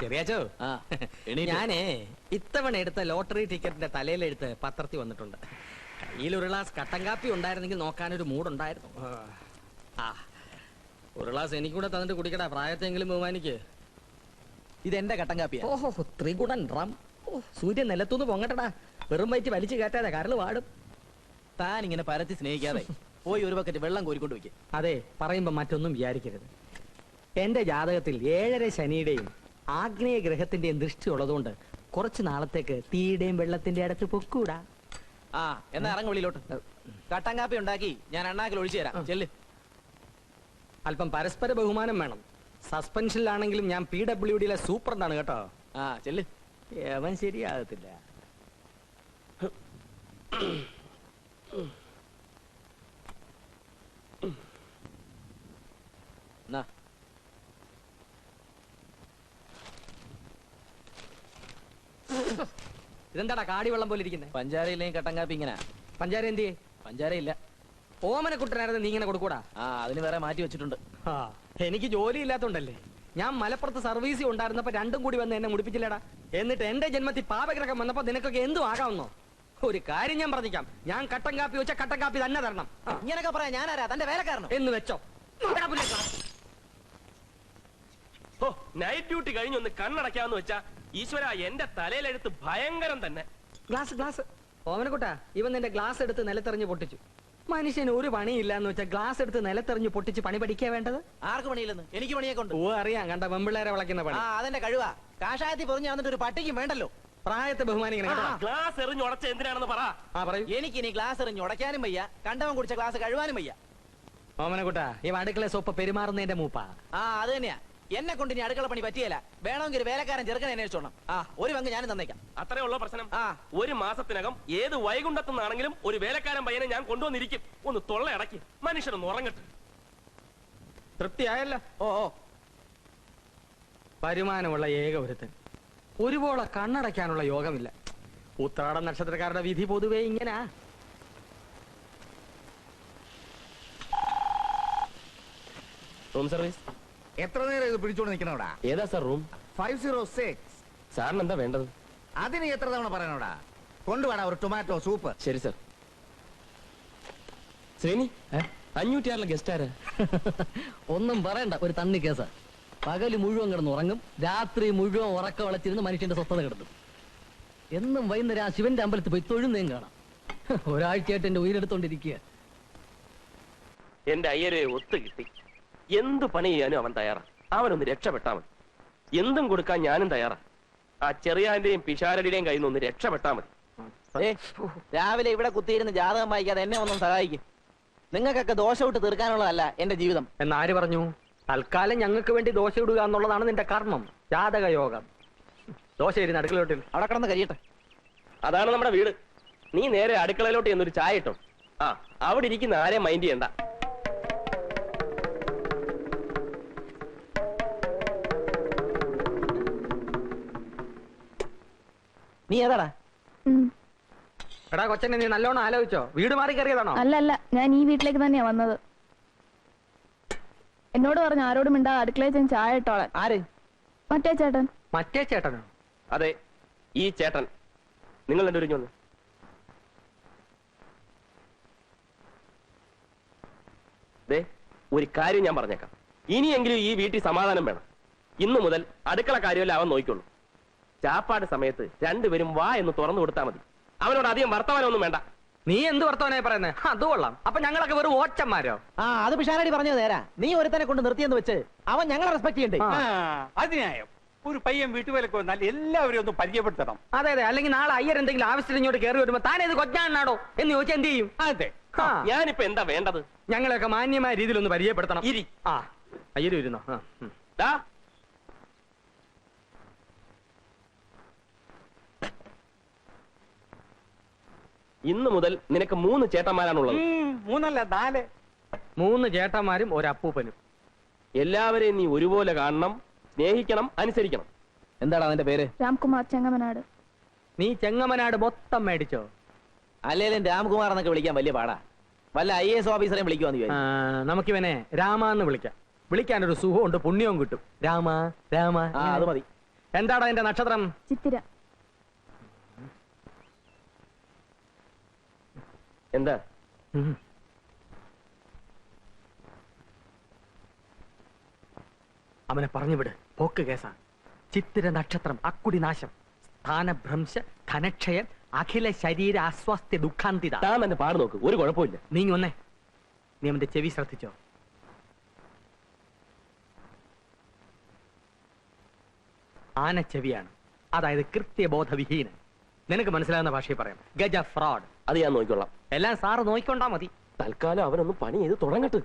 ചെറിയാച്ചോ, ഞാനേ ഇത്തവണ എടുത്ത ലോട്ടറി ടിക്കറ്റിന്റെ തലയിലെടുത്ത് പത്രത്തിൽ വന്നിട്ടുണ്ട്. കയ്യിൽ ഒരു ഗ്ലാസ് കട്ടൻ കാപ്പി ഉണ്ടായിരുന്നെങ്കിൽ നോക്കാനൊരു മൂടുണ്ടായിരുന്നു. ആ, ഒരു ഗ്ലാസ് എനിക്കൂടെ തന്നിട്ട് കുടിക്കടാ, പ്രായത്തെങ്കിലും ബഹുമാനിക്ക്. ഇതെന്റെ കട്ടൻ കാപ്പിയാ. ഓഹോ, ത്രികുടൻ റം. സൂര്യൻ നിലത്തുനിന്ന് പൊങ്ങട്ടടാ, വെറും വയറ്റ് വലിച്ചു കയറ്റാതെ കരള് വാടും. താൻ ഇങ്ങനെ പരത്തി സ്നേഹിക്കാതെ പോയി ഒരു ബക്കറ്റ് വെള്ളം കോരിക്കൊണ്ട് വെക്കും. അതെ, പറയുമ്പോ മറ്റൊന്നും വിചാരിക്കരുത്. എന്റെ ജാതകത്തിൽ 7:30 ശനിയുടെയും ആഗ്നേയ ഗ്രഹത്തിന്റെയും ദൃഷ്ടി ഉള്ളതുകൊണ്ട് കുറച്ചു നാളത്തേക്ക് തീയുടെയും വെള്ളത്തിന്റെ അടുത്ത് പൊക്കൂടാ. ആ, എന്നാ ഇറങ്ങ വെളിയിലോട്ട്. കട്ടൻ കാപ്പി ഉണ്ടാക്കി ഞാൻ അണ്ണാക്കിൽ ഒഴിച്ചു തരാം. ചെല്ല്. അല്പം പരസ്പര ബഹുമാനം വേണം. സസ്പെൻഷനിലാണെങ്കിലും ഞാൻ PWDയിലെ സൂപ്രണ്ടാണ് കേട്ടോ. ആ, ചെല്ല്. അവൻ ശരിയാകത്തില്ല. ഇതെന്താടാ കാടി വെള്ളം പോലെ ഇരിക്കുന്നത്? പഞ്ചാരയില്ലെങ്കിൽ കട്ടൻ കാപ്പി ഇങ്ങനെ. പഞ്ചാര എന്തിയെ? പഞ്ചാരയില്ല. ഓമനക്കുട്ടനായിരുന്നു നീ ഇങ്ങനെ കൊടുക്കൂടാ? ആ, അതിന് വേറെ മാറ്റി വെച്ചിട്ടുണ്ട്. എനിക്ക് ജോലി ഇല്ലാത്തോണ്ടല്ലേ. ഞാൻ മലപ്പുറത്ത് സർവീസ് ഉണ്ടായിരുന്നപ്പോ രണ്ടും കൂടി വന്ന് എന്നെ മുടിപ്പിച്ചില്ലടാ. എന്നിട്ട് എന്റെ ജന്മത്തിൽ പാപഗ്രഹം വന്നപ്പോ നിനക്കൊക്കെ എന്തും ആകാമെന്നോ? ഒരു കാര്യം ഞാൻ പറഞ്ഞിക്കാം, ഞാൻ കട്ടൻ കാപ്പി വെച്ച കട്ടൻ കാപ്പി തന്നെ തരണം. ഇങ്ങനൊക്കെ പറയാം ഞാനാരാ? തന്റെ വേലക്കാരനോ എന്ന് വെച്ചോ. നൈറ്റ് ഡ്യൂട്ടി കഴിഞ്ഞൊന്ന് കണ്ണടക്കാന്ന് വെച്ചാ ഈശ്വര, എന്റെ തലയിലെടുത്ത് ഭയങ്കരം തന്നെ. ഗ്ലാസ് ഓമനക്കുട്ടാ, ഇവൻ നിന്റെ ഗ്ലാസ് എടുത്ത് നിലത്തെറിഞ്ഞ് പൊട്ടിച്ചു. മനുഷ്യന് ഒരു പണിയില്ല എന്ന് വെച്ചാൽ ഗ്ലാസ് എടുത്ത് നിലത്തെറിഞ്ഞ് പൊട്ടിച്ച് പണി പഠിക്കാ വേണ്ടത്? ആർക്ക് പണിയില്ലെന്ന്? എനിക്ക് പണിയൊക്കെ ഉണ്ട്. ഓ, അറിയാം, കണ്ട വെമ്പിള്ളേരെ വിളക്കുന്ന പണി. ആ, അതെന്റെ കഴിവാ. കാഷായത്തിൽ പൊറിഞ്ഞ് വന്നിട്ട് ഒരു പട്ടിക്കും വേണ്ടല്ലോ. പ്രായത്തെ ബഹുമാനിക്കണം. ഗ്ലാസ് എറിഞ്ഞ് ഉടച്ച എന്തിനാണെന്ന് പറ. പറയൂ. എനിക്ക് ഇനി ഗ്ലാസ് എറിഞ്ഞ് ഉടയ്ക്കാനും വയ്യ, കണ്ടവൻ കുടിച്ച ഗ്ലാസ് കഴുവാനും വയ്യ. ഓമനക്കുട്ടാ, ഈ അടുക്കള സോപ്പ് പെരുമാറുന്നതിന്റെ മൂപ്പാ. ആ, അത് തന്നെയാ. എന്നെ കൊണ്ട് ഇനി അടുക്കള പണി പറ്റിയല്ല. വേണമെങ്കിൽ ഒരു വേലക്കാരൻ ചെറുക്കനെ അന്വേഷിച്ചോണം. ആ, ഒരു പങ്ക് ഞാനും തന്നേക്കാം. അത്രേ ഉള്ള പ്രശ്നം. ആ, ഒരു മാസത്തിനകം ഏത് വൈകുണ്ഠത്തുനിന്നാണെങ്കിലും ഒരു വേലക്കാരൻ പയ്യനെ ഞാൻ കൊണ്ടുവന്നിരിക്കും. ഒന്ന് തൊള്ള അടക്കി മനുഷ്യനൊന്ന് ഉറങ്ങട്ടെ. തൃപ്തിയായല്ലോ? ഓ, വരുമാനമുള്ള ഏക ഒരുത്തൻ. ഒരുപോലെ കണ്ണടയ്ക്കാനുള്ള യോഗമില്ല. ഉത്രാട നക്ഷത്രക്കാരുടെ വിധി പൊതുവേ ഇങ്ങനാ. Room service. എത്ര നേരം ഇത് പിടിച്ചോണ്ട് നിൽക്കണോടാ? ഏതാ സാർ റൂം? 506. സാറിന് എന്താ വേണ്ടത്? അതിന് എത്ര തവണ പറയണോടാ? കൊണ്ടുപോടാ ഒരു ടൊമാറ്റോ സൂപ്പ്. ശരി സാർ. ശ്രീനി, 506 ഗസ്റ്റ് ആരാ? ഒന്നും പറയണ്ട, ഒരു തണ്ണി കേസാ. പകല് മുഴുവൻ കിടന്ന് ഉറങ്ങും, രാത്രി മുഴുവൻ ഉറക്ക വളച്ചിരുന്ന് മനുഷ്യന്റെ സ്വസ്ഥത കിടത്തും. എന്നും വൈകുന്നേരം ആ ശിവന്റെ അമ്പലത്തിൽ പോയി തൊഴുന്നേം കാണാം. ഒരാഴ്ചയായിട്ട് എന്റെ ഉയരെടുത്തോണ്ടിരിക്കുക. എന്റെ അയ്യരെ ഒത്തു കിട്ടി. എന്ത് പണി ചെയ്യാനും അവൻ തയ്യാറാ. അവനൊന്ന് രക്ഷപ്പെട്ടാ മതി. എന്തും കൊടുക്കാൻ ഞാനും തയ്യാറാ. ആ ചെറിയാന്റെയും പിഷാരടിയുടെയും കയ്യിൽ നിന്ന് ഒന്ന് രക്ഷപ്പെട്ടാ മതി. രാവിലെ ഇവിടെ കുത്തിയിരുന്ന് ജാതകം വായിക്കാതെ എന്നെ ഒന്നും സഹായിക്കും. നിങ്ങൾക്കൊക്കെ ദോശ വിട്ട് തീർക്കാനുള്ളതല്ല എന്റെ ജീവിതം. എന്നാര് പറഞ്ഞു? തൽക്കാലം ഞങ്ങൾക്ക് വേണ്ടി ദോശ ഇടുക എന്നുള്ളതാണ് നിന്റെ കർമ്മം, ജാതക യോഗം. ദോശ ഇരുന്ന് അടുക്കളയോട്ടിൽ അവിടെ കിടന്ന് കഴിയട്ടെ. അതാണ് നമ്മുടെ വീട്. നീ നേരെ അടുക്കളയിലോട്ട് എന്നൊരു ചായ ഇട്ടോ. ആ, അവിടെ ഇരിക്കുന്ന ആരെയും മൈൻഡ് ചെയ്യണ്ട. നീ ഏതാടാ? എടാ കൊച്ചനെ, നീ നല്ലോണം ആലോചിച്ചോ? വീട് മാറി കയറിയതാണോ? അല്ല, ഞാൻ ഈ വീട്ടിലേക്ക് തന്നെയാ വന്നത്. എന്നോട് പറഞ്ഞു ആരോടും മിണ്ടാ അടുക്കളയിൽ ഞാൻ ചായ ഇട്ടോളാൻ. ആര്? മറ്റേ ചേട്ടൻ. മറ്റേ ചേട്ടനോ? അതെ, ഈ ചേട്ടൻ. നിങ്ങൾ എന്റെ ഒരുങ്ങി വന്ന്. ഒരു കാര്യം ഞാൻ പറഞ്ഞേക്കാം. ഇനിയെങ്കിലും ഈ വീട്ടിൽ സമാധാനം വേണം. ഇന്നു മുതൽ അടുക്കള കാര്യമല്ല അവൻ നോക്കിക്കൊള്ളു. ചാപ്പാട് സമയത്ത് രണ്ടുപേരും വാ എന്ന് തുറന്നു കൊടുത്താൽ മതി. അവനോട് അധികം വർത്തമാനമൊന്നും വേണ്ട. നീ എന്ത് വർത്തമാനായി പറയുന്നത്? അത് കൊള്ളാം. അപ്പൊ ഞങ്ങളൊക്കെ വെറും ഓച്ചന്മാരോ? ആ, അത് പിഷാരടി പറഞ്ഞത് നേരാ. നീ ഒരുത്തനെ കൊണ്ട് നിർത്തിയെന്ന് വെച്ച് അവൻ ഞങ്ങളെ റെസ്പെക്ട് ചെയ്യണ്ടേ? അതിനായോ ഒരു പയ്യൻ വീട്ടുവേലക്ക് വന്നാൽ എല്ലാവരും ഒന്ന് പരിചയപ്പെടുത്തണം. അതെ, അല്ലെങ്കിൽ നാളെ അയ്യർ എന്തെങ്കിലും ആവശ്യത്തിന് ഇങ്ങോട്ട് കയറി വരുമ്പോ താനേത് കൊച്ചാണോ എന്ന് ചോദിച്ചാൽ എന്ത് ചെയ്യും? അതെ, ഞാനിപ്പോ എന്താ വേണ്ടത്? ഞങ്ങളെയൊക്കെ മാന്യമായ രീതിയിൽ ഒന്ന് പരിചയപ്പെടുത്തണം. ആ, അയ്യര് ഇരുന്നോ? ഇന്നു മുതൽ നിനക്ക് 3 ചേട്ടന്മാരാണുള്ളത്. 3 അല്ല 4. 3 ചേട്ടന്മാരും ഒരപ്പൂപ്പനും. എല്ലാവരെയും നീ ഒരുപോലെ കാണണം, സ്നേഹിക്കണം, അനുസരിക്കണം. എന്താണ് അവന്റെ പേര്? രാംകുമാർ, ചെങ്ങമനാട്. നീ ചെങ്ങമനാട് മൊത്തം മേടിച്ചോ? അല്ലേലും രാംകുമാർ എന്നൊക്കെ വിളിക്കാൻ വലിയ പാടാ. വല്ല IAS ഓഫീസറെയും വിളിക്കുവാന്ന്. നമുക്കിവനെ രാമ എന്ന് വിളിക്കാം. വിളിക്കാനൊരു സുഖമുണ്ട്, പുണ്യവും കിട്ടും. രാമ രാമ. അത് മതി. എന്താടാ എന്റെ നക്ഷത്രം? ചിത്തിര. എന്താ? അവനെ പറഞ്ഞു വിട്, പോക്ക് കേസാ. ചിത്തിര നക്ഷത്രം, അക്കുടി നാശം, സ്ഥാനഭ്രംശ, ധനക്ഷയം, അഖില ശരീര അസ്വാസ്ഥ്യ ദുഃഖാന്തിത. താൻ തന്നെ പാട് നോക്ക്, ഒരു കുഴപ്പമില്ല. നീങ്ങി വന്നേ. നീ അവന്റെ ചെവി ശ്രദ്ധിച്ചോ? ആനച്ചെവിയാണ്, അതായത് കൃത്യബോധവിഹീനൻ. നിനക്ക് മനസ്സിലാകുന്ന ഭാഷയിൽ പറയാം, ഗജ ഫ്രോഡ്. അത് ഞാൻ നോക്കിക്കൊള്ളാം. എല്ലാം സാറ് നോക്കിക്കൊണ്ടാ മതി. തൽക്കാലം അവനൊന്ന് പണി ചെയ്ത് തുടങ്ങട്ട്.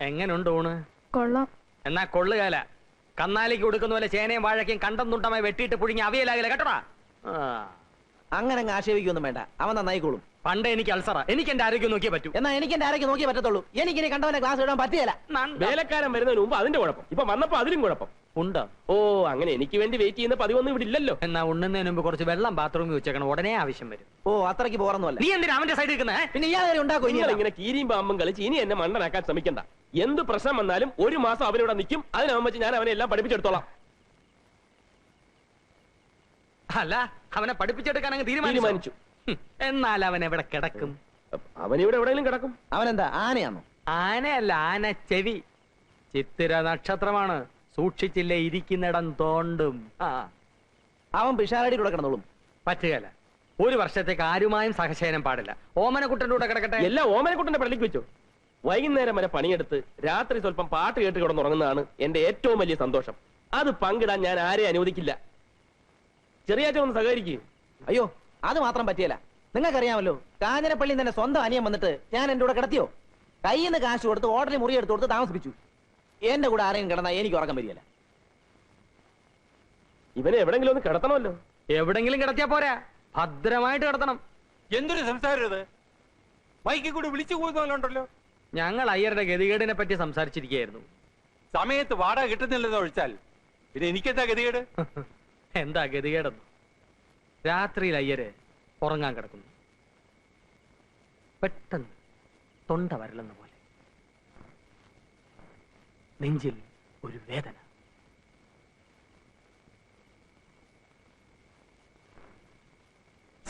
എങ്ങനുണ്ട് ഊണ്? കൊള്ളാം. എന്നാ കൊള്ളുകാല. കന്നാലിക്ക് കൊടുക്കുന്ന പോലെ ചേനയും വാഴയ്ക്കും കണ്ടം തുണ്ടമായി വെട്ടിയിട്ട് പുഴുങ്ങി അവിയലാകില്ല കേട്ടോടാ. അങ്ങനെ അങ്ങ് ആക്ഷേപിക്കൊന്നും വേണ്ട, അവൻ നന്നായിക്കോളും. പണ്ട് എനിക്ക് അൾസറ, എനിക്ക് എന്റെ ആരോഗ്യം നോക്കിയേ പറ്റൂ. എന്നാ എനിക്ക് എന്റെ ആരോഗ്യം നോക്കിയേ പറ്റത്തുള്ളൂ. എനിക്കിനി കണ്ടവനെ ക്ലാസ് ഇടാൻ പറ്റിയല്ല. വേലക്കാരൻ വരുന്നതിന് മുമ്പ് അതിന്റെ കുഴപ്പം, ഇപ്പൊ വന്നപ്പോ അതിലും കുഴപ്പം ഉണ്ടോ? ഓ, അങ്ങനെ എനിക്ക് വേണ്ടി വെയിറ്റ് ചെയ്യുന്ന പതിവൊന്നും ഇവിടെ ഇല്ലല്ലോ. എന്നാ ഉണ്ണുന്നതിന് മുമ്പ് കുറച്ച് വെള്ളം ബാത്റൂമിൽ വെച്ചേക്കണം, ഉടനെ ആവശ്യം വരും. ഓ, അത്രയ്ക്ക് പോറൊന്നുമല്ല. നീ എന്തിനാ അവന്റെ സൈഡിൽ നിൽക്കുന്നേ? പിന്നെ ഇയാൾ ഉണ്ടാക്കും. നിങ്ങൾ ഇങ്ങനെ കീരിയും പാമ്പും കളിച്ച് ഇനി എന്നെ മണ്ടനാക്കാൻ ശ്രമിക്കണ്ട. എന്ത് പ്രശ്നം വന്നാലും ഒരു മാസം അവനിവിടെ നിൽക്കും. അതിനാവും വെച്ച് ഞാൻ അവനെ എല്ലാം പഠിപ്പിച്ചെടുത്തോളാം. അല്ല, അവനെ പഠിപ്പിച്ചെടുക്കാൻ അങ്ങ് തീരുമാനിച്ചു. എന്നാൽ അവൻ എവിടെ കിടക്കും? അവനിവിടെ എവിടെയെങ്കിലും കിടക്കും. അവനെന്താ ആനയാണോ? ആനയല്ല, ആന ചെവി. ചിത്തിര നക്ഷത്രമാണ്, സൂക്ഷിച്ചില്ലേ ഇരിക്കുന്നിടം തോണ്ടും. അവൻ പിഷാരടിയുടെ കൂടെ കിടന്നോളും. പറ്റുകയല്ല. ഒരു വർഷത്തേക്ക് ആരുമായും സഹശയനം പാടില്ല. ഓമനക്കുട്ടന്റെ കൂടെ കിടക്കട്ടെ. എല്ലാം ഓമനക്കുട്ടന്റെ പള്ളിക്ക് വെച്ചോ. വൈകുന്നേരം വരെ പണിയെടുത്ത് രാത്രി സ്വല്പം പാട്ട് കേട്ട് കിടന്നുറങ്ങുന്നതാണ് എന്റെ ഏറ്റവും വലിയ സന്തോഷം. അത് പങ്കിടാൻ ഞാൻ ആരെയും അനുവദിക്കില്ല. ചെറിയാച്ചൻ ഒന്ന് സഹകരിക്കും. അയ്യോ, അത് മാത്രം പറ്റിയല്ല. നിങ്ങൾക്കറിയാമല്ലോ, കാഞ്ഞിരപ്പള്ളി തന്നെ സ്വന്തം അനിയൻ വന്നിട്ട് ഞാൻ എന്റെ കൂടെ കിടത്തിയോ? കയ്യിൽ നിന്ന് കാശ് കൊടുത്ത് ഹോട്ടലിൽ മുറി എടുത്ത് കൊടുത്ത് താമസിപ്പിച്ചു. എന്റെ കൂടെ ആരെയും കിടന്നാ എനിക്ക് ഉറക്കം വരികയല്ല. ഇവനെ എവിടെങ്കിലും ഒന്ന് കിടത്തണമല്ലോ. എവിടെങ്കിലും കിടത്തിയാ പോരാ, ഭദ്രമായിട്ട് കിടത്തണം. എന്തൊരു സംസാരം ഇത്! മൈക്കിൽ കൂടി വിളിച്ചു പോകുന്നല്ലോ. ഞങ്ങൾ അയ്യരുടെ ഗതികേടിനെ പറ്റി സംസാരിച്ചിരിക്കുകയായിരുന്നു. സമയത്ത് വാടക കിട്ടുന്നില്ലെന്ന് ഒഴിച്ചാൽ പിന്നെ എനിക്കെന്താ ഗതികേട്? എന്താ ഗതികേടെന്ന്? രാത്രിയിൽ അയ്യര് ഉറങ്ങാൻ കിടക്കുന്നു. പെട്ടെന്ന് തൊണ്ട വരലെന്ന പോലെ നെഞ്ചിൽ ഒരു വേദന.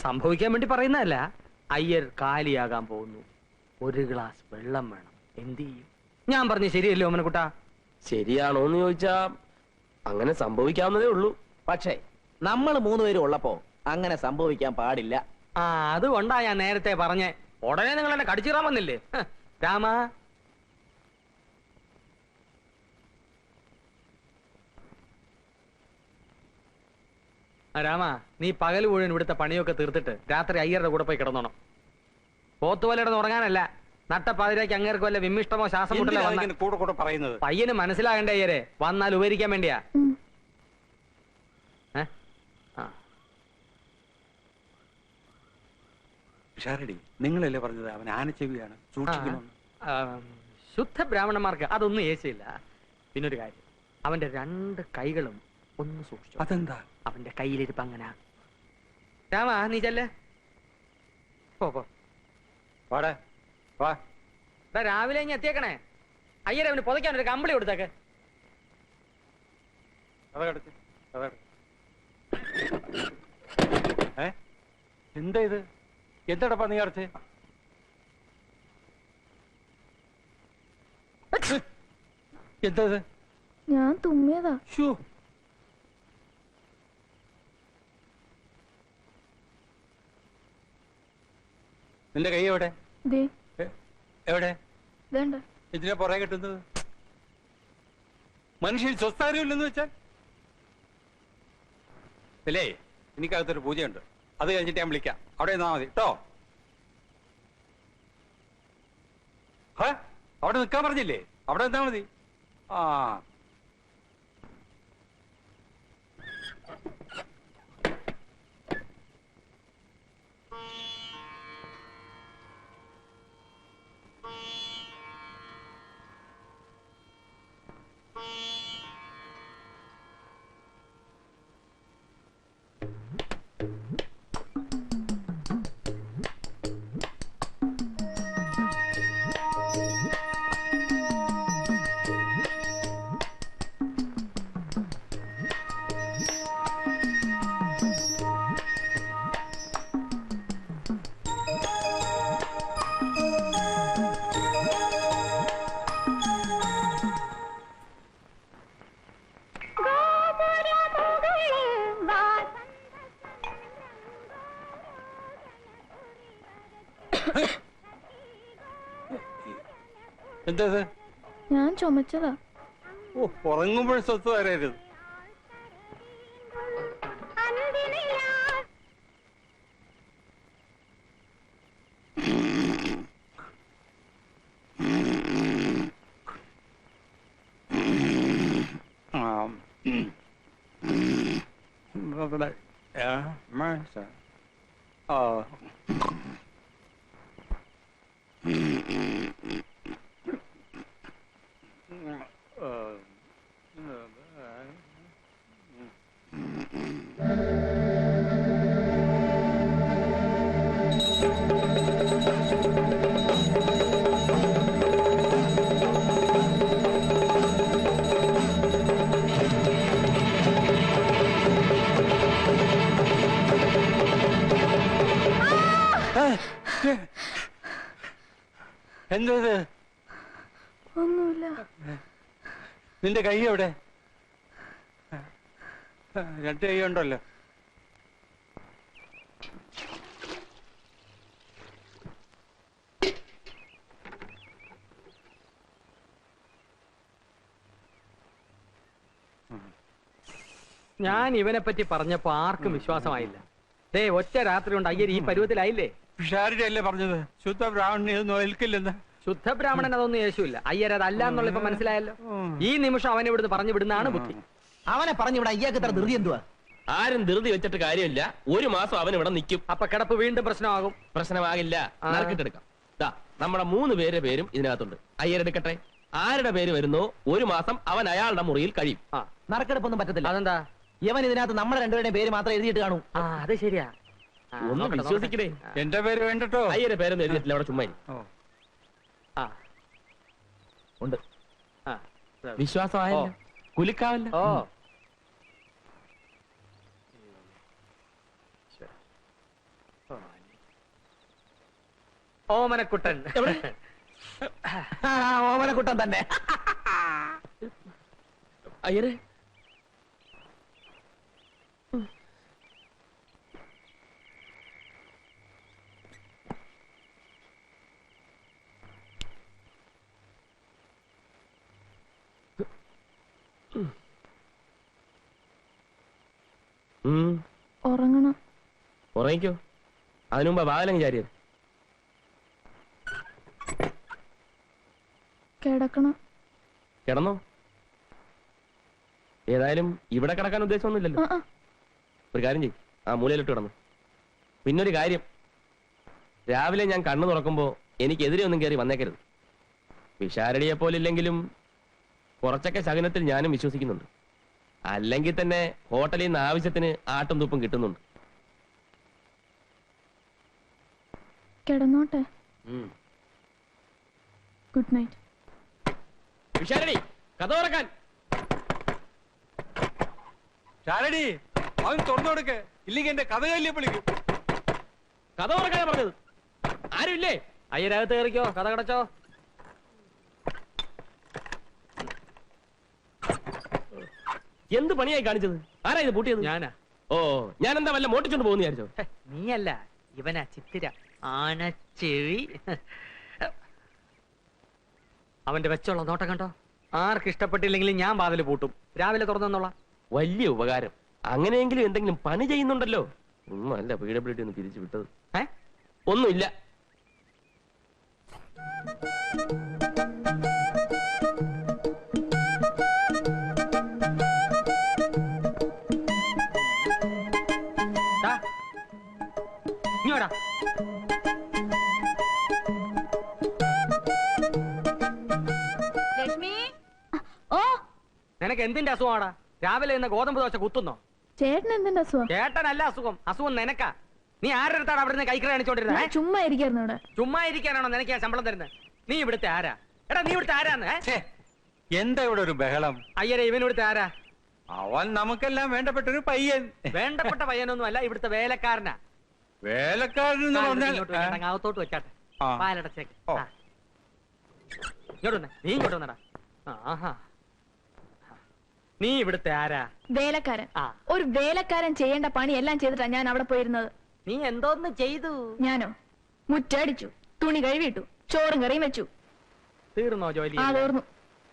സംഭവിക്കാൻ വേണ്ടി പറയുന്നതല്ല. അയ്യർ കാലിയാകാൻ പോകുന്നു. ഒരു ഗ്ലാസ് വെള്ളം വേണം. എന്ത് ചെയ്യും? ഞാൻ പറഞ്ഞു ശരിയല്ലേ ഓമനക്കുട്ടാ? ശരിയാണോന്ന് ചോദിച്ചാ അങ്ങനെ സംഭവിക്കാവുന്നതേ ഉള്ളൂ. പക്ഷേ നമ്മൾ മൂന്നുപേരും ഉള്ളപ്പോ അങ്ങനെ സംഭവിക്കാൻ പാടില്ല. അതുകൊണ്ടാ ഞാൻ നേരത്തെ പറഞ്ഞേ. ഉടനെ നിങ്ങൾ എന്നെ കടിച്ചിറാൻ വന്നില്ലേ? രാമ, രാമ, നീ പകൽ മുഴുവൻ ഇവിടുത്തെ പണിയൊക്കെ തീർത്തിട്ട് രാത്രി അയ്യരുടെ കൂടെ പോയി കിടന്നോണം. പോത്തുപോലെടുന്ന് ഉറങ്ങാനല്ല. നട്ടപ്പാതിരാക്ക് അങ്ങേർക്ക് വല്ല വിമ്മിഷ്ടമോ ശ്വാസം മുട്ടലോ കൂടെ കൂടെ പറയുന്നത് പയ്യന് മനസ്സിലാകണ്ടേ അയ്യരെ? വന്നാൽ ഉപകരിക്കാൻ വേണ്ടിയാ. ഷാരടി നിങ്ങളല്ലേ പറഞ്ഞത് അവൻ ആനച്ചെവിയാണ് സൂക്ഷിക്കണമെന്ന്. ശുദ്ധ ബ്രാഹ്മണന്മാർക്ക് അതൊന്നും ഏശയില്ല. പിന്നൊരു കാര്യം, അവന്റെ 2 കൈകളും ഒന്ന് സൂക്ഷിച്ചു. അതെന്താ? അവന്റെ കയ്യിലിരിപ്പ് അങ്ങനെ. രാമ നീ ചെല്ലേ പോ. വാടാ വാ. രാവിലെ ഇനി എത്തിയേക്കണേ. അയ്യരെ അവന് പുതയ്ക്കാൻ ഒരു കമ്പിളി കൊടുത്തേക്ക്. അതടച്ച് എന്താ ഇത്? എന്താടപ്പാ നീ അടച്ച്? എന്താ ഇത്? ഞാൻ തുമ്മിയതാ. ശ്ശോ. നിന്റെ കൈ എവിടെ? ദേ എവിടെ? വേണ്ട. ഇതിനെ പുറകെ കിട്ടുന്നത് മനുഷ്യൻ സ്വസ്ഥാനമില്ലെന്ന് വെച്ചാൽ അല്ലേ? എനിക്കകത്തൊരു പൂജയുണ്ട്, അത് കഴിഞ്ഞിട്ട് ഞാൻ വിളിക്കാം. അവിടെ നിന്നാ മതി കേട്ടോ. അവിടെ നിൽക്കാൻ പറഞ്ഞില്ലേ? അവിടെ നിന്നാ മതി. ആ എന്താ? ഞാൻ ചുമച്ചതാ. ഓ, ഉറങ്ങുമ്പോൾ സ്വത്ത് വരരുത്. എന്താ? ഒന്നുമില്ല. നിന്റെ കൈ എവിടെ? 2 കൈ ഉണ്ടല്ലോ. ഞാൻ ഇവനെ പറ്റി പറഞ്ഞപ്പോ ആർക്കും വിശ്വാസമായില്ല. ദേ ഒറ്റ രാത്രി കൊണ്ട് അയ്യർ ഈ പരുവത്തിലായില്ലേ? ഷാരടി അല്ലേ പറഞ്ഞത് ശുദ്ധ ബ്രാഹ്മണനെ ഒന്നും ഏൽക്കില്ലെന്ന്? ശുദ്ധ ബ്രാഹ്മണൻ അതൊന്നും യേശുവില്ല. അയ്യർ അതല്ല എന്നുള്ള ഇപ്പൊ മനസ്സിലായല്ലോ. ഈ നിമിഷം അവനെ ഇവിടുന്ന് പറഞ്ഞു വിടുന്നതാണ് ബുദ്ധി. അവനെ പറഞ്ഞു വിടാൻ ഇയാൾക്ക് ഇത്ര ധൃതി എന്തുവാ? ആരും ധൃതി വെച്ചിട്ട് കാര്യമില്ല. 1 മാസം അവൻ ഇവിടെ നിൽക്കും. അപ്പൊ കിടപ്പ് വീണ്ടും പ്രശ്നമാകും. പ്രശ്നമാകില്ല, നറുക്കിട്ടെടുക്കാം. ദാ നമ്മുടെ 3 പേരുടെ പേരും ഇതിനകത്തുണ്ട്. അയ്യരെടുക്കട്ടെ. ആരുടെ പേര് വരുന്നോ 1 മാസം അവൻ അയാളുടെ മുറിയിൽ കഴിയും. നറുക്കെടുപ്പൊന്നും പറ്റത്തില്ല. അതെന്താ? ഇവൻ ഇതിനകത്ത് നമ്മുടെ 2 പേരുടെയും പേര് മാത്രം എഴുതിയിട്ട് കാണൂ. അത് ശരിയാ. ഒന്ന് വിശ്വസിക്കണേ. എന്റെ പേര് വേണ്ടട്ടോ. അയ്യരുടെ പേരൊന്നും എഴുതിയിട്ടില്ല, അവിടെ ചുമ്മാ ഇരി. ഉണ്ട്. വിശ്വാസമായല്ലോ, കുലുക്കാവല്ലോ. ഓമനക്കുട്ടൻ. ഓമനക്കുട്ടൻ തന്നെ. അയ്യരെ ഉറങ്ങണം. ഉറങ്ങിക്കോ. അതിനു മുമ്പ് വാതിലങ്ങ് ചാരിയത്. കിടക്കണം. കിടന്നോ? ഏതായാലും ഇവിടെ കിടക്കാൻ ഉദ്ദേശമൊന്നുമില്ലല്ലോ. ഒരു കാര്യം ചെയ്യും, ആ മൂലയിലിട്ട് കിടന്നു. പിന്നൊരു കാര്യം, രാവിലെ ഞാൻ കണ്ണു തുറക്കുമ്പോ എനിക്കെതിരെ ഒന്നും കയറി വന്നേക്കരുത്. വിശാരടിയെ പോലില്ലെങ്കിലും കുറച്ചൊക്കെ ശകുനത്തിൽ ഞാനും വിശ്വസിക്കുന്നുണ്ട്. അല്ലെങ്കിൽ തന്നെ ഹോട്ടലിൽ നിന്ന് ആവശ്യത്തിന് ആട്ടും തുപ്പും കിട്ടുന്നുണ്ട്. കിടന്നോട്ടെ. Good night. വിശാരടി, കഥ തുറക്കാൻ. ശാരടി, അവൻ തുറന്നു കൊടുക്ക്, ഇല്ലെങ്കിൽ എന്റെ കഥ കല്ലിയെ വിളിക്കും. കഥ തുറക്കാനാ പറഞ്ഞത്. ആരുമില്ലേ? അയ്യരകത്ത് കയറിക്കോ, കഥ കടച്ചോ. എന്ത് പണിയായി കാണിച്ചത്? ആരാ ഇത് പൂട്ടിയത്? ഞാനാ. ഓ, ഞാൻ എന്താ വല്ല മോട്ടിച്ചോണ്ട് പോകുന്ന വിചാരിച്ചോ? നീയല്ല, ഇവനാ ചിത്തിര ആനച്ചെവി. അവന്റെ വെച്ചുള്ള നോട്ടം കണ്ടോ? ആർക്ക് ഇഷ്ടപ്പെട്ടില്ലെങ്കിലും ഞാൻ വാതില് പൂട്ടും. രാവിലെ തുറന്നോളാം. വലിയ ഉപകാരം. അങ്ങനെയെങ്കിലും എന്തെങ്കിലും പണി ചെയ്യുന്നുണ്ടല്ലോ. ഒന്നുമല്ല PWD ഒന്ന് പിരിച്ചു വിട്ടത്. ഒന്നുമില്ല. ഇങ്ങോട്ടാ. ലക്ഷ്മി. ഓ, നിനക്ക് എന്തിന്റെ അസുഖമാടാ? രാവിലെ ഇന്ന് ഗോതമ്പ് ദോശ കുത്തുന്നോ? ചേട്ടൻ എന്തിന്റെ അസുഖം? ചേട്ടനല്ല അസുഖം, അസുഖം നിനക്കാ. നീ ആരുടെ അടുത്താണ് അവിടെ നിന്ന് കൈക്കറി കാണിച്ചോണ്ടിരുന്നത്? ഞാൻ ചുമ്മാ ഇരിക്കായിരുന്നു ഇവിടെ. ചുമ്മാ ഇരിക്കാനാണോ നിനക്ക് ഞാൻ ശമ്പളം തരുന്നത്? നീ ഇവിടുത്തെ ആരാ? എടാ, നീ ഇവിടുത്തെ ആരാന്ന്? ഛേ, എന്താ ഇവിടെ ഒരു ബഹളം? അയ്യരെ, ഇവൻ ഇവിടുത്തെ ആരാ? അവൻ നമുക്കെല്ലാം വേണ്ടപ്പെട്ട ഒരു പയ്യൻ. വേണ്ടപ്പെട്ട പയ്യനൊന്നും അല്ല, ഇവിടുത്തെ വേലക്കാരനാ. വേലക്കാരൻ എന്ന് പറഞ്ഞാൽ അകത്തോട്ട് വെച്ചാട്ടെ. ആ. പാലടച്ചേക്ക്. ഓ. ഇങ്ങോട്ട് വന്നേ, നീ ഇങ്ങോട്ട് വന്നടാ. ആഹാ, നീ ഇവിടുത്തെ ആരാ? വേലക്കാരൻ. ആ. ഒരു വേലക്കാരൻ ചെയ്യേണ്ട പണി എല്ലാം ചെയ്തിട്ടാ ഞാൻ അവിടെ പോയിരുന്നത്. നീ എന്തോന്ന് ചെയ്തു? ഞാനോ? മുറ്റടിച്ചു, തുണി കഴുകിയിട്ടു, ചോറും കറിയും വെച്ചു. തീർന്നോ ജോലി? ആ, തീർന്നു.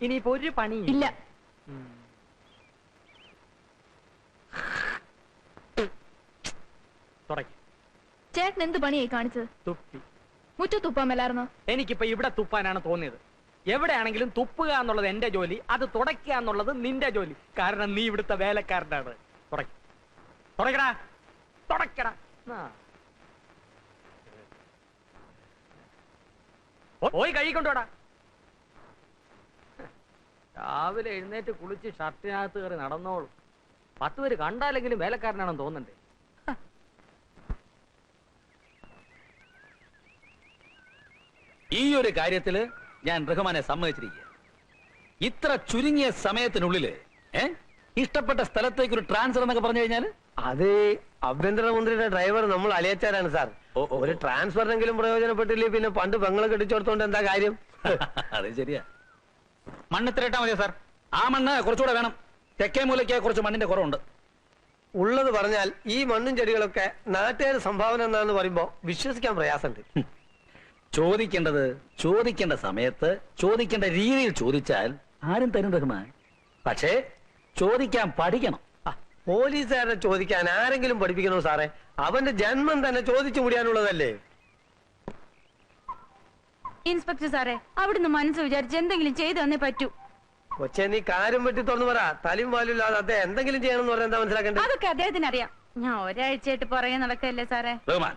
ഇനിയിപ്പോ ഒരു പണി ഇല്ല. തുടങ്ങി. ചേട്ടൻ എന്ത് പണിയായി കാണിച്ചത്? തുപ്പി. മുറ്റത്ത് തുപ്പാമല്ലായിരുന്നോ? എനിക്കിപ്പോ ഇവിടെ തുപ്പാനാണ് തോന്നിയത്. എവിടെയാണെങ്കിലും തുപ്പുക എന്നുള്ളത് എന്റെ ജോലി, അത് തുടയ്ക്കുക എന്നുള്ളത് നിന്റെ ജോലി. കാരണം നീ ഇവിടുത്തെ വേലക്കാരനാണ്. തുടക്കടാ, തുടക്കടാ. പോയി കഴുകിക്കൊണ്ടോടാ. രാവിലെ എഴുന്നേറ്റ് കുളിച്ച് ഷർട്ടിനകത്ത് കയറി നടന്നോളൂ. 10 പേര് കണ്ടാലെങ്കിലും വേലക്കാരനാണെന്ന് തോന്നണ്ടേ? ഈ ഒരു കാര്യത്തില് ഞാൻ റഹ്മാനെ സമ്മതിച്ചിരിക്കുക. ഇത്ര ചുരുങ്ങിയ സമയത്തിനുള്ളില് ഇഷ്ടപ്പെട്ട സ്ഥലത്തേക്ക് ഒരു ട്രാൻസ്ഫർ എന്നൊക്കെ പറഞ്ഞു കഴിഞ്ഞാൽ അത് ആഭ്യന്തരമന്ത്രിയുടെ ഡ്രൈവർ നമ്മൾ അലിയച്ചാരാണ് സാർ. ഒരു ട്രാൻസ്ഫറിനെങ്കിലും പ്രയോജനപ്പെട്ടില്ലേ പിന്നെ പണ്ട് പെങ്ങളെ കെട്ടിച്ചോടത്തോണ്ട് എന്താ കാര്യം? അത് ശരിയാ. മണ്ണ് ഇത്ര ഇട്ടാ മതിയോ സാർ? ആ മണ്ണ് കുറച്ചുകൂടെ വേണം. തെക്കേ മൂലയ്ക്ക് കുറച്ച് മണ്ണിന്റെ കുറവുണ്ട്. ഉള്ളത് പറഞ്ഞാൽ ഈ മണ്ണും ചെടികളൊക്കെ നാട്ടുകാർ സംഭാവന എന്നാന്ന് പറയുമ്പോ വിശ്വസിക്കാൻ പ്രയാസമുണ്ട്. ചോദിക്കേണ്ടത് ചോദിക്കേണ്ട സമയത്ത് ചോദിക്കേണ്ട രീതിയിൽ ചോദിച്ചാൽ ആരും തരും റഹ്മാൻ. പക്ഷേ ചോദിക്കാൻ പഠിക്കണം. പോലീസുകാരെ ചോദിക്കാൻ ആരെങ്കിലും പഠിപ്പിക്കണോ സാറേ? അവന്റെ ജന്മം തന്നെ ചോദിച്ചു മുടിയാനുള്ളതല്ലേ? ഇൻസ്പെക്ടർ സാറേ, അവിടുന്ന് മനസ്സ് വിചാരിച്ച് എന്തെങ്കിലും ചെയ്തു തന്നേ പറ്റൂ. കൊച്ചെ, നീ കാര്യം വെട്ടി തുറന്നു പറ. തലയും വാലില്ലാതെ അദ്ദേഹം എന്തെങ്കിലും ചെയ്യണമെന്ന് പറഞ്ഞാൽ എന്താ മനസ്സിലാക്കേണ്ടത്? അതൊക്കെ അദ്ദേഹത്തിന് അറിയാം. ഞാൻ ഒരാഴ്ചയായിട്ട് പുറകെ നടക്കല്ലേ സാറേ. റഹ്മാൻ,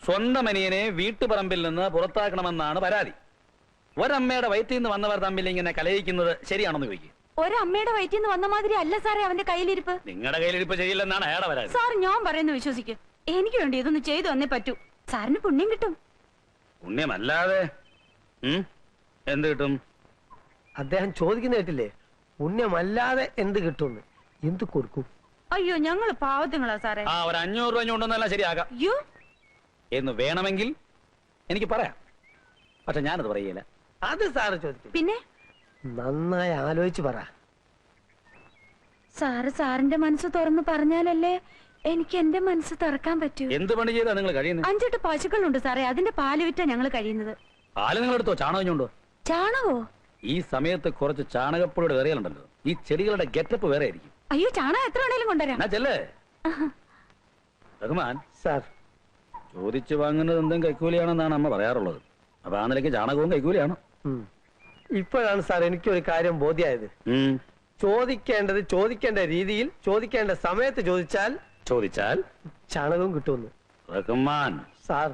സ്വന്തം അനിയനെ വീട്ടുപറമ്പിൽ നിന്ന് പുറത്താക്കണമെന്നാണ് പരാതി. ഒരമ്മയുടെ വയറ്റിൽ നിന്ന് വന്നവർ തമ്മിൽ ഇങ്ങനെ കലയിക്കുന്നത് ശരിയാണെന്ന് ചോദിക്കും. ഒരമ്മയുടെ വയറ്റിൽ നിന്ന് വന്ന മാതിരി അല്ല സാറേ അവന്റെ കയ്യിലിരിപ്പ്. നിങ്ങളുടെ കയ്യിലിരിപ്പ് ശരിയില്ലെന്നാണ് അയാളുടെ പരാതി. സാർ, ഞാൻ പറയുന്നത് വിശ്വസിക്കും. എനിക്ക് വേണ്ടി ഇതൊന്ന് ചെയ്തു തന്നേ പറ്റൂ. സാറിന് പുണ്യം കിട്ടും. പുണ്യമല്ലാതെ എന്ത് കിട്ടും? അദ്ദേഹം ചോദിക്കുന്ന കേട്ടില്ലേ? പുണ്യമല്ലാതെ എന്ത് കിട്ടുമെന്ന്. എന്ത് കൊടുക്കും? അയ്യോ, ഞങ്ങള് പാവത്തുങ്ങളാ സാറേ. ആ, ഒരു 500 രൂപ കൊണ്ടൊന്നെല്ലാം ശരിയാകാം അയ്യോ, എന്ന് വേണമെങ്കിൽ എനിക്ക് പറയാം. പക്ഷെ ഞാനത് പറയില്ല. അത് സാറ് ചോദിക്കും. പിന്നെ നന്നായി ആലോചിച്ച് പറ. സാറ് സാറിന്റെ മനസ്സ് തുറന്ന് പറഞ്ഞാലല്ലേ എനിക്ക് എന്റെ മനസ്സ് തുറക്കാൻ പറ്റൂ. എന്ത് പണി ചെയ്താ നിങ്ങൾ കഴിയുന്നത്? 5-8 പശുക്കളുണ്ട് സാറേ. അതിന്റെ പാല് വിറ്റാ ഞങ്ങൾ കഴിയുന്നത്. പാല് നിങ്ങൾ എടുത്തോ? ചാണകഞ്ഞുണ്ടോ? ചാണകോ? ഈ സമയത്ത് കുറച്ച് ചാണകപ്പൊടിയുടെ കറികളുണ്ടല്ലോ. ഈ ചെടികളുടെ ഗെറ്റപ്പ് വേറെ ആയിരിക്കും. അയ്യോ, ചാണകം എത്ര വേണേലും കൊണ്ടുവരാം. എന്നാ ചെല്ലേ. റഹ്മാൻ സാർ, ചോദിച്ചു വാങ്ങുന്നത് എന്തും കൈക്കൂലിയാണെന്നാണ് അമ്മ പറയാറുള്ളത്. അപ്പൊ ആ നിലയ്ക്ക് ചാണകവും കൈക്കൂലിയാണ്. ഇപ്പോഴാണ് സാർ എനിക്കൊരു കാര്യം ബോധ്യമായത്. ചോദിക്കേണ്ടത് ചോദിക്കേണ്ട രീതിയിൽ ചോദിക്കേണ്ട സമയത്ത് ചോദിച്ചാൽ ചോദിച്ചാൽ ചാണകവും കിട്ടുമെന്ന്. റഹ്മാൻ സാർ,